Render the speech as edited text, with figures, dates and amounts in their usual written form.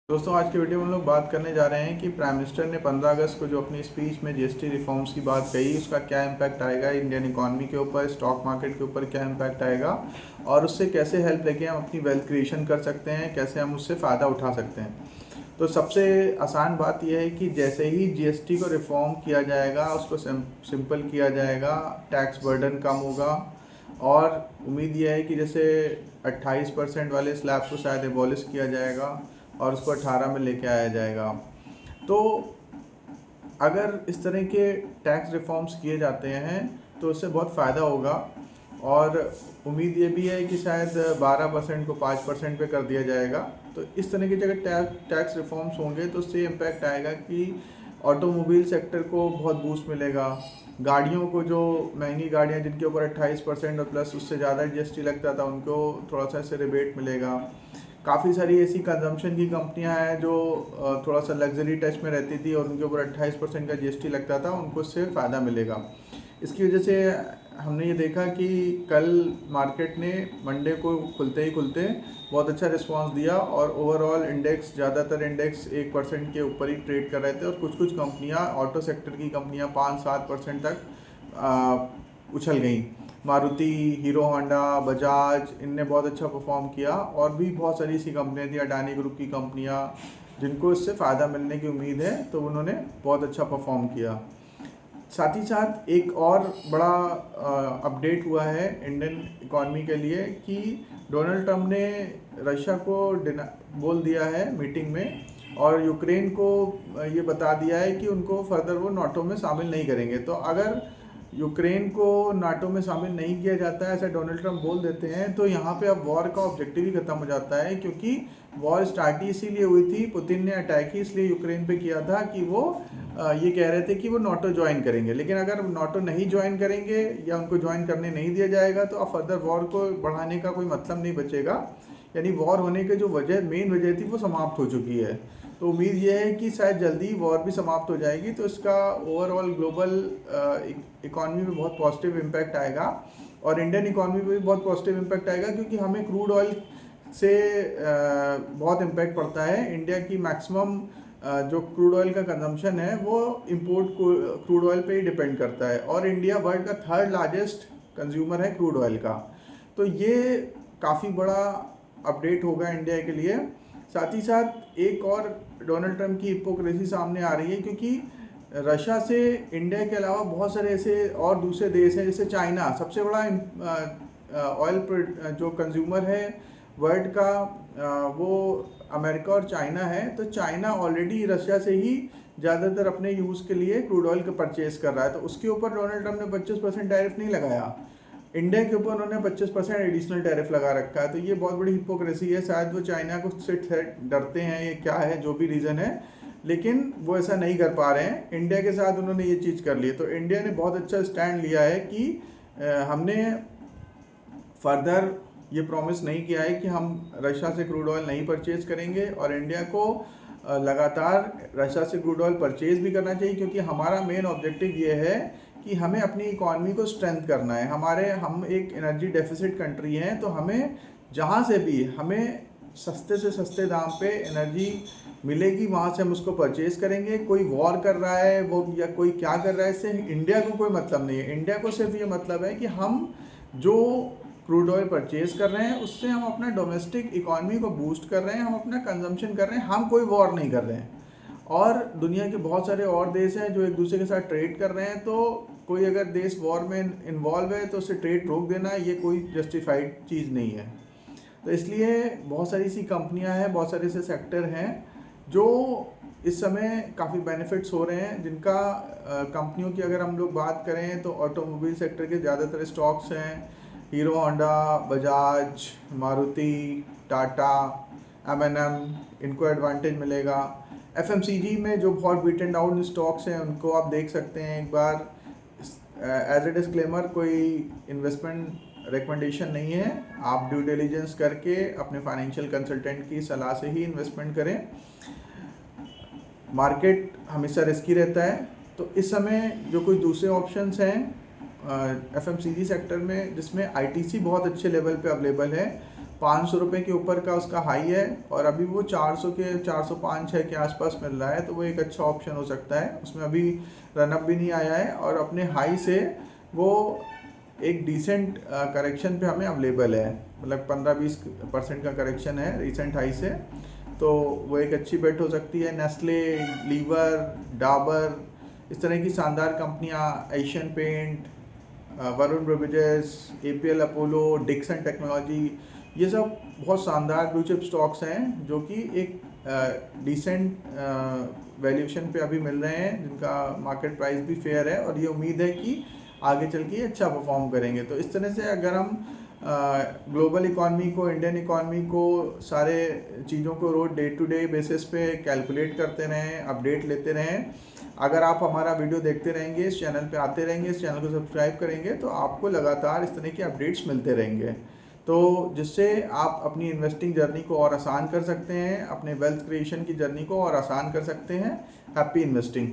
दोस्तों, आज की वीडियो में हम लोग बात करने जा रहे हैं कि प्राइम मिनिस्टर ने 15 अगस्त को जो अपनी स्पीच में जीएसटी रिफॉर्म्स की बात कही, उसका क्या इम्पैक्ट आएगा इंडियन इकॉनमी के ऊपर, स्टॉक मार्केट के ऊपर क्या इम्पैक्ट आएगा और उससे कैसे हेल्प लेके हम अपनी वेल्थ क्रिएशन कर सकते हैं, कैसे हम उससे फ़ायदा उठा सकते हैं। तो सबसे आसान बात यह है कि जैसे ही जीएसटी को रिफॉर्म किया जाएगा, उसको सिंपल किया जाएगा, टैक्स बर्डन कम होगा और उम्मीद यह है कि जैसे 28% वाले स्लैब को शायद एबॉलिश किया जाएगा और उसको 18 में लेके आया जाएगा। तो अगर इस तरह के टैक्स रिफॉर्म्स किए जाते हैं तो उससे बहुत फ़ायदा होगा और उम्मीद ये भी है कि शायद 12% को 5% पे कर दिया जाएगा। तो इस तरह की जगह टैक्स रिफॉर्म्स होंगे तो उससे इम्पैक्ट आएगा कि ऑटोमोबाइल सेक्टर को बहुत बूस्ट मिलेगा। गाड़ियों को, जो महंगी गाड़ियाँ जिनके ऊपर 28% और प्लस उससे ज़्यादा जीएसटी लगता था, उनको थोड़ा सा इससे रिबेट मिलेगा। काफ़ी सारी ऐसी कंजम्पशन की कंपनियां हैं जो थोड़ा सा लग्जरी टच में रहती थी और उनके ऊपर 28% का जीएसटी लगता था, उनको इससे फ़ायदा मिलेगा। इसकी वजह से हमने ये देखा कि कल मार्केट ने मंडे को खुलते बहुत अच्छा रिस्पांस दिया और ओवरऑल इंडेक्स, ज़्यादातर इंडेक्स 1% के ऊपर ही ट्रेड कर रहे थे और कुछ कंपनियां, ऑटो सेक्टर की कंपनियां 5-7% तक उछल गई। मारुति, हीरो होंडा, बजाज, इनने बहुत अच्छा परफॉर्म किया और भी बहुत सारी ऐसी कंपनियां थी, अडानी ग्रुप की कंपनियां, जिनको इससे फ़ायदा मिलने की उम्मीद है, तो उन्होंने बहुत अच्छा परफॉर्म किया। साथ ही साथ एक और बड़ा अपडेट हुआ है इंडियन इकॉनमी के लिए कि डोनाल्ड ट्रंप ने रशिया को बोल दिया है मीटिंग में और यूक्रेन को ये बता दिया है कि उनको फर्दर वो नाटो में शामिल नहीं करेंगे। तो अगर यूक्रेन को नाटो में शामिल नहीं किया जाता है, ऐसा डोनाल्ड ट्रंप बोल देते हैं, तो यहाँ पे अब वॉर का ऑब्जेक्टिव ही खत्म हो जाता है, क्योंकि वॉर स्टार्ट ही इसीलिए हुई थी, पुतिन ने अटैक ही इसलिए यूक्रेन पे किया था कि वो ये कह रहे थे कि वो नाटो ज्वाइन करेंगे। लेकिन अगर नाटो नहीं ज्वाइन करेंगे या उनको ज्वाइन करने नहीं दिया जाएगा तो अब फर्दर वॉर को बढ़ाने का कोई मतलब नहीं बचेगा। यानी वॉर होने के जो मेन वजह थी वो समाप्त हो चुकी है। तो उम्मीद ये है कि शायद जल्दी वॉर भी समाप्त हो जाएगी, तो इसका ओवरऑल ग्लोबल इकॉनमी में बहुत पॉजिटिव इम्पैक्ट आएगा और इंडियन इकॉनमी में भी बहुत पॉजिटिव इम्पैक्ट आएगा, क्योंकि हमें क्रूड ऑयल से बहुत इम्पैक्ट पड़ता है। इंडिया की मैक्सिमम जो क्रूड ऑयल का कंजम्पशन है वो इम्पोर्ट क्रूड ऑयल पे ही डिपेंड करता है और इंडिया वर्ल्ड का 3rd लार्जेस्ट कंज्यूमर है क्रूड ऑयल का। तो ये काफ़ी बड़ा अपडेट होगा इंडिया के लिए। साथ ही साथ एक और डोनाल्ड ट्रंप की हिपोक्रेसी सामने आ रही है, क्योंकि रशिया से इंडिया के अलावा बहुत सारे ऐसे और दूसरे देश हैं, जैसे चाइना सबसे बड़ा ऑयल जो कंज्यूमर है वर्ल्ड का, वो अमेरिका और चाइना है। तो चाइना ऑलरेडी रशिया से ही ज़्यादातर अपने यूज़ के लिए क्रूड ऑयल का परचेज कर रहा है, तो उसके ऊपर डोनाल्ड ट्रंप ने 25% टैरिफ नहीं लगाया। इंडिया के ऊपर उन्होंने 25% एडिशनल टैरिफ लगा रखा है। तो ये बहुत बड़ी हिपोक्रेसी है। शायद वो चाइना को से डरते हैं, ये क्या है, जो भी रीज़न है, लेकिन वो ऐसा नहीं कर पा रहे हैं। इंडिया के साथ उन्होंने ये चीज़ कर ली। तो इंडिया ने बहुत अच्छा स्टैंड लिया है कि हमने फर्दर ये प्रॉमिस नहीं किया है कि हम रशिया से क्रूड ऑयल नहीं परचेज करेंगे और इंडिया को लगातार रशिया से क्रूड ऑयल परचेज भी करना चाहिए, क्योंकि हमारा मेन ऑब्जेक्टिव ये है कि हमें अपनी इकॉनमी को स्ट्रेंथ करना है। हम एक एनर्जी डेफिसिट कंट्री हैं, तो हमें जहाँ से भी हमें सस्ते से सस्ते दाम पे एनर्जी मिलेगी, वहाँ से हम उसको परचेज करेंगे। कोई वॉर कर रहा है वो या कोई क्या कर रहा है, इससे इंडिया को कोई मतलब नहीं है। इंडिया को सिर्फ ये मतलब है कि हम जो क्रूड ऑयल परचेज कर रहे हैं उससे हम अपना डोमेस्टिक इकॉनमी को बूस्ट कर रहे हैं, हम अपना कंजम्पशन कर रहे हैं, हम कोई वॉर नहीं कर रहे हैं। और दुनिया के बहुत सारे और देश हैं जो एक दूसरे के साथ ट्रेड कर रहे हैं, तो कोई अगर देश वॉर में इन्वॉल्व है तो उसे ट्रेड रोक देना, ये कोई जस्टिफाइड चीज़ नहीं है। तो इसलिए बहुत सारी सी कंपनियां हैं, बहुत सारे ऐसे सेक्टर हैं जो इस समय काफ़ी बेनिफिट्स हो रहे हैं, जिनका कंपनियों की अगर हम लोग बात करें तो ऑटोमोबाइल सेक्टर के ज़्यादातर स्टॉक्स हैं, hero Honda, Bajaj, Maruti, Tata, M&M, इनको एडवांटेज मिलेगा। FMCG में जो बहुत बीटन डाउन स्टॉक्स हैं उनको आप देख सकते हैं एक बार। एज ए डिस्क्लेमर, कोई इन्वेस्टमेंट रिकमेंडेशन नहीं है, आप ड्यू डिलिजेंस करके अपने फाइनेंशियल कंसल्टेंट की सलाह से ही इन्वेस्टमेंट करें। मार्केट हमेशा रिस्की रहता है, तो इस समय जो कुछ दूसरे ऑप्शंस हैं FMCG सेक्टर में, जिसमें ITC बहुत अच्छे लेवल पे अवेलेबल है, 500 रुपये के ऊपर का उसका हाई है और अभी वो 400 के 405-6 के आसपास मिल रहा है, तो वो एक अच्छा ऑप्शन हो सकता है। उसमें अभी रनअप भी नहीं आया है और अपने हाई से वो एक डिसेंट करेक्शन पे हमें अवेलेबल है, मतलब 15-20% का करेक्शन है रिसेंट हाई से, तो वो एक अच्छी बेट हो सकती है। नेस्ले, लीवर, डाबर, इस तरह की शानदार कंपनियां, Asian paint, Varun beverages, APL Apollo, Dixon technology, ये सब बहुत शानदार ब्लू चिप स्टॉक्स हैं जो कि एक डिसेंट वैल्यूएशन पे अभी मिल रहे हैं, जिनका मार्केट प्राइस भी फेयर है और ये उम्मीद है कि आगे चल के अच्छा परफॉर्म करेंगे। तो इस तरह से अगर हम ग्लोबल इकॉनमी को, इंडियन इकॉनमी को, सारे चीज़ों को रोज डे टू डे बेसिस पे कैलकुलेट करते रहें, अपडेट लेते रहें, अगर आप हमारा वीडियो देखते रहेंगे, इस चैनल पे आते रहेंगे, इस चैनल को सब्सक्राइब करेंगे, तो आपको लगातार इस तरह के अपडेट्स मिलते रहेंगे, तो जिससे आप अपनी इन्वेस्टिंग जर्नी को और आसान कर सकते हैं, अपने वेल्थ क्रिएशन की जर्नी को और आसान कर सकते हैं। Happy investing.